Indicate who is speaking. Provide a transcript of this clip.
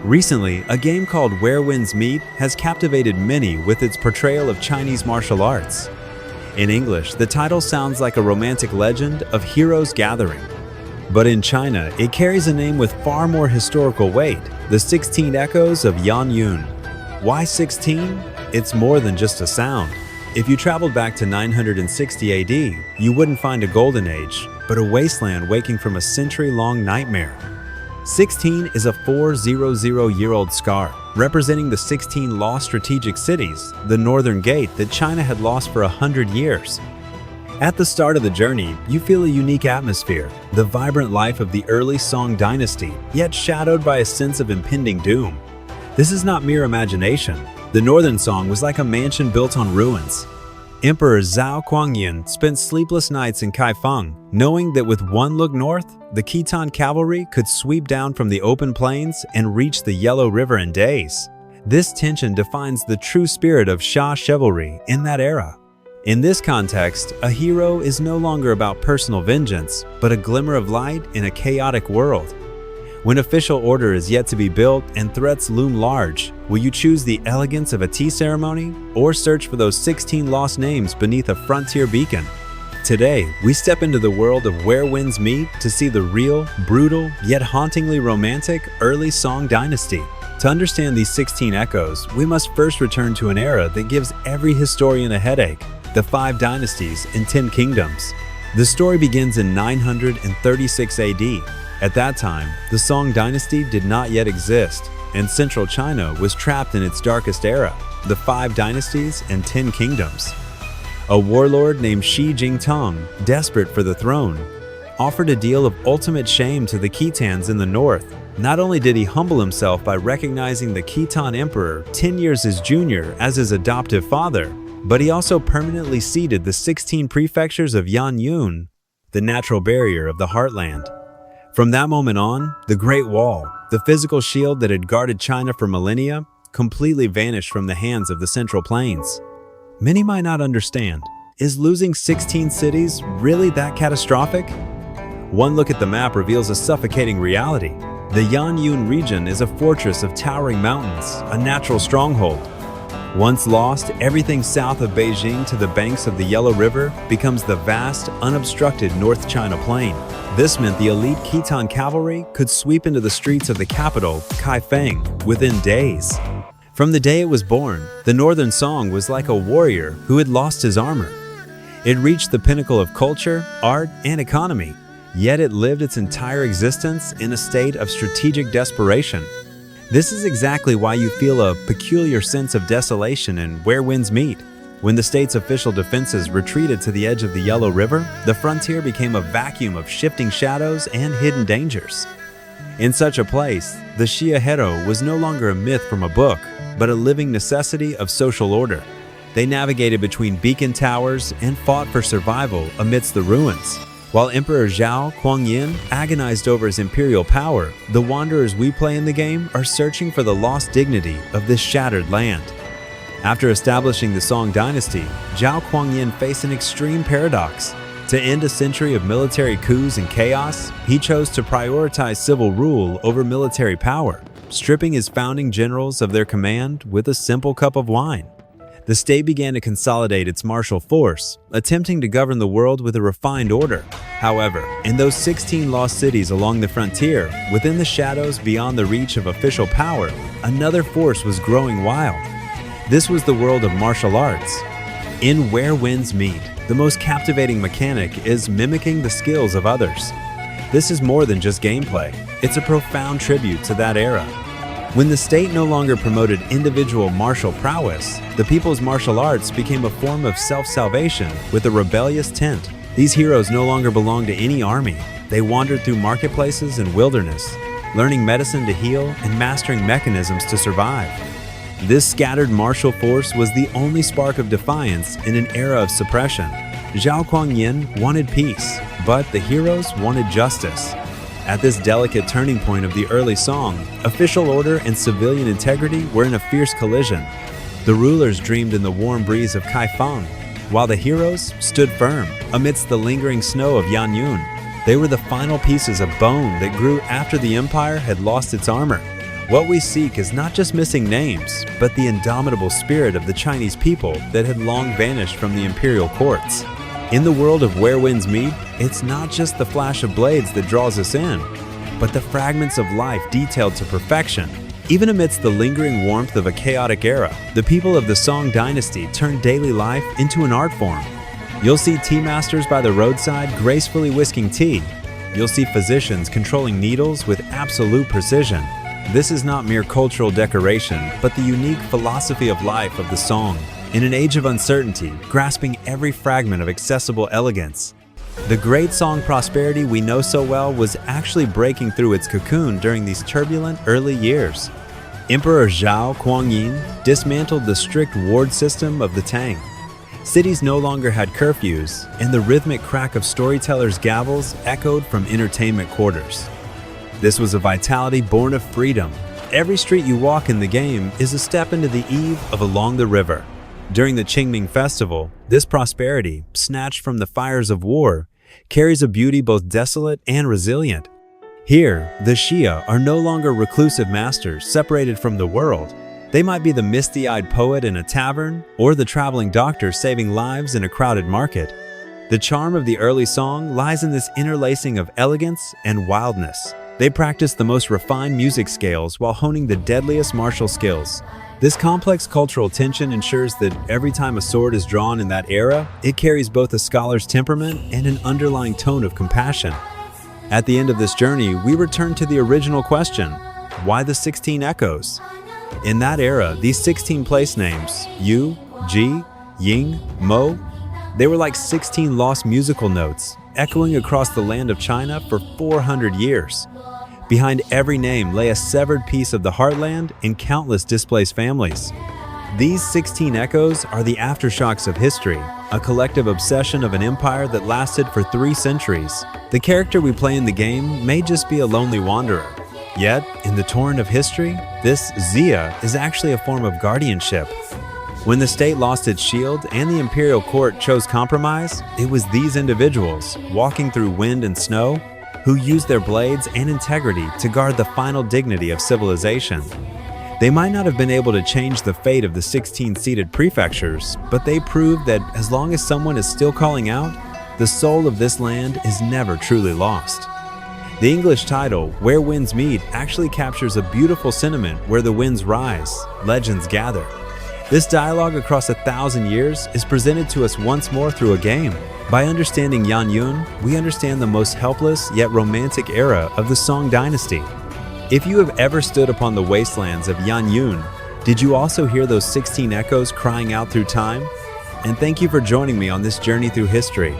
Speaker 1: Recently, a game called Where Winds Meet has captivated many with its portrayal of Chinese martial arts. In English, the title sounds like a romantic legend of heroes gathering. But in China, it carries a name with far more historical weight, the 16 Echoes of Yan-Yun. Why 16? It's more than just a sound. If you traveled back to 960 AD, you wouldn't find a golden age, but a wasteland waking from a century-long nightmare. 16 is a 400-year-old scar, representing the 16 lost strategic cities, the Northern Gate that China had lost for 100 years. At the start of the journey, you feel a unique atmosphere, the vibrant life of the early Song Dynasty, yet shadowed by a sense of impending doom. This is not mere imagination. The Northern Song was like a mansion built on ruins. Emperor Zhao Kuangyin spent sleepless nights in Kaifeng, knowing that with one look north, the Khitan cavalry could sweep down from the open plains and reach the Yellow River in days. This tension defines the true spirit of Xia chivalry in that era. In this context, a hero is no longer about personal vengeance, but a glimmer of light in a chaotic world. When official order is yet to be built and threats loom large, will you choose the elegance of a tea ceremony or search for those 16 lost names beneath a frontier beacon? Today, we step into the world of Where Winds Meet to see the real, brutal, yet hauntingly romantic early Song Dynasty. To understand these 16 echoes, we must first return to an era that gives every historian a headache, the 5 dynasties and 10 kingdoms. The story begins in 936 AD. At that time, the Song Dynasty did not yet exist, and central China was trapped in its darkest era, the 5 dynasties and 10 kingdoms. A warlord named Shi Jingtang, desperate for the throne, offered a deal of ultimate shame to the Khitans in the north. Not only did he humble himself by recognizing the Khitan emperor 10 years his junior as his adoptive father, but he also permanently ceded the 16 prefectures of Yan-Yun, the natural barrier of the heartland. From that moment on, the Great Wall, the physical shield that had guarded China for millennia, completely vanished from the hands of the Central Plains. Many might not understand, is losing 16 cities really that catastrophic? One look at the map reveals a suffocating reality. The Yan-Yun region is a fortress of towering mountains, a natural stronghold. Once lost, everything south of Beijing to the banks of the Yellow River becomes the vast, unobstructed North China Plain. This meant the elite Khitan cavalry could sweep into the streets of the capital, Kaifeng, within days. From the day it was born, the Northern Song was like a warrior who had lost his armor. It reached the pinnacle of culture, art, and economy, yet it lived its entire existence in a state of strategic desperation. This is exactly why you feel a peculiar sense of desolation in Where Winds Meet. When the state's official defenses retreated to the edge of the Yellow River, the frontier became a vacuum of shifting shadows and hidden dangers. In such a place, the Xia hero was no longer a myth from a book, but a living necessity of social order. They navigated between beacon towers and fought for survival amidst the ruins. While Emperor Zhao Kuangyin agonized over his imperial power, the wanderers we play in the game are searching for the lost dignity of this shattered land. After establishing the Song Dynasty, Zhao Kuangyin faced an extreme paradox. To end a century of military coups and chaos, he chose to prioritize civil rule over military power, stripping his founding generals of their command with a simple cup of wine. The state began to consolidate its martial force, attempting to govern the world with a refined order. However, in those 16 lost cities along the frontier, within the shadows beyond the reach of official power, another force was growing wild. This was the world of martial arts. In Where Winds Meet, the most captivating mechanic is mimicking the skills of others. This is more than just gameplay, it's a profound tribute to that era. When the state no longer promoted individual martial prowess, the people's martial arts became a form of self-salvation with a rebellious intent. These heroes no longer belonged to any army. They wandered through marketplaces and wilderness, learning medicine to heal and mastering mechanisms to survive. This scattered martial force was the only spark of defiance in an era of suppression. Zhao Kuangyin wanted peace, but the heroes wanted justice. At this delicate turning point of the early Song, official order and civilian integrity were in a fierce collision. The rulers dreamed in the warm breeze of Kaifeng, while the heroes stood firm amidst the lingering snow of Yan-Yun. They were the final pieces of bone that grew after the empire had lost its armor. What we seek is not just missing names, but the indomitable spirit of the Chinese people that had long vanished from the imperial courts. In the world of Where Winds Meet, it's not just the flash of blades that draws us in, but the fragments of life detailed to perfection. Even amidst the lingering warmth of a chaotic era, the people of the Song Dynasty turned daily life into an art form. You'll see tea masters by the roadside gracefully whisking tea. You'll see physicians controlling needles with absolute precision. This is not mere cultural decoration, but the unique philosophy of life of the Song, in an age of uncertainty, grasping every fragment of accessible elegance. The great Song prosperity we know so well was actually breaking through its cocoon during these turbulent early years. Emperor Zhao Kuangyin dismantled the strict ward system of the Tang. Cities no longer had curfews, and the rhythmic crack of storytellers' gavels echoed from entertainment quarters. This was a vitality born of freedom. Every street you walk in the game is a step into the eve of Along the River. During the Qingming festival, this prosperity, snatched from the fires of war, carries a beauty both desolate and resilient. Here, the Shia are no longer reclusive masters separated from the world. They might be the misty-eyed poet in a tavern or the traveling doctor saving lives in a crowded market. The charm of the early Song lies in this interlacing of elegance and wildness. They practiced the most refined music scales while honing the deadliest martial skills. This complex cultural tension ensures that every time a sword is drawn in that era, it carries both a scholar's temperament and an underlying tone of compassion. At the end of this journey, we return to the original question: why the 16 echoes? In that era, these 16 place names, Yu, Ji, Ying, Mo, they were like 16 lost musical notes, echoing across the land of China for 400 years. Behind every name lay a severed piece of the heartland and countless displaced families. These 16 echoes are the aftershocks of history, a collective obsession of an empire that lasted for 3 centuries. The character we play in the game may just be a lonely wanderer. Yet, in the torrent of history, this Xia is actually a form of guardianship. When the state lost its shield and the imperial court chose compromise, it was these individuals, walking through wind and snow, who used their blades and integrity to guard the final dignity of civilization. They might not have been able to change the fate of the 16-seated prefectures, but they proved that as long as someone is still calling out, the soul of this land is never truly lost. The English title, Where Winds Meet, actually captures a beautiful sentiment: where the winds rise, legends gather. This dialogue across 1,000 years is presented to us once more through a game. By understanding Yan-Yun, we understand the most helpless yet romantic era of the Song Dynasty. If you have ever stood upon the wastelands of Yan-Yun, did you also hear those 16 echoes crying out through time? And thank you for joining me on this journey through history.